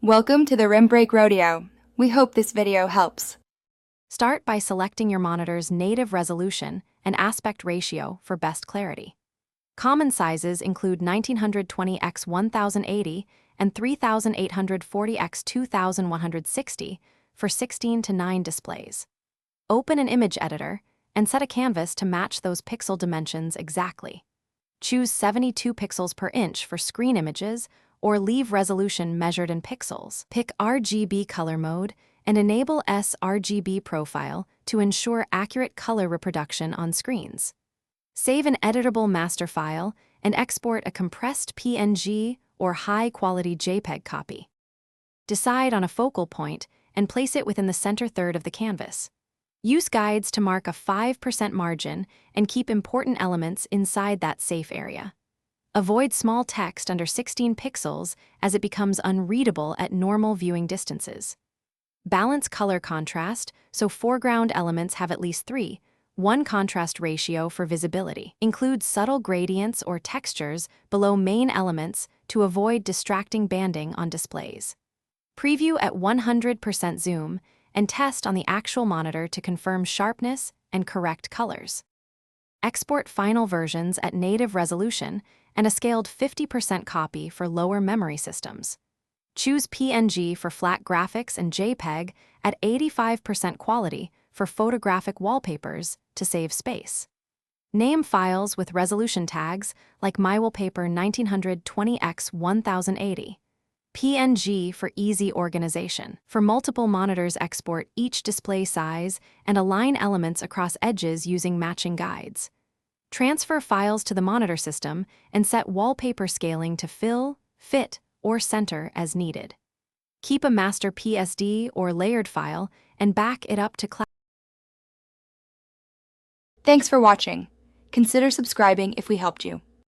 Welcome to the Rim Break Rodeo. We hope this video helps. Start by selecting your monitor's native resolution and aspect ratio for best clarity. Common sizes include 1920x1080 and 3840x2160 for 16:9 displays. Open an image editor and set a canvas to match those pixel dimensions exactly. Choose 72 pixels per inch for screen images or leave resolution measured in pixels. Pick RGB color mode and enable sRGB profile to ensure accurate color reproduction on screens. Save an editable master file and export a compressed PNG or high-quality JPEG copy. Decide on a focal point and place it within the center third of the canvas. Use guides to mark a 5% margin and keep important elements inside that safe area. Avoid small text under 16 pixels as it becomes unreadable at normal viewing distances. Balance color contrast so foreground elements have at least 3:1 contrast ratio for visibility. Include subtle gradients or textures below main elements to avoid distracting banding on displays. Preview at 100% zoom and test on the actual monitor to confirm sharpness and correct colors. Export final versions at native resolution and a scaled 50% copy for lower memory systems. Choose PNG for flat graphics and JPEG at 85% quality for photographic wallpapers to save space. Name files with resolution tags like MyWallpaper 1920x1080. PNG for easy organization. For multiple monitors, export each display size and align elements across edges using matching guides. Transfer files to the monitor system and set wallpaper scaling to fill, fit, or center as needed. Keep a master PSD or layered file and back it up to cloud. Thanks for watching. Consider subscribing if we helped you.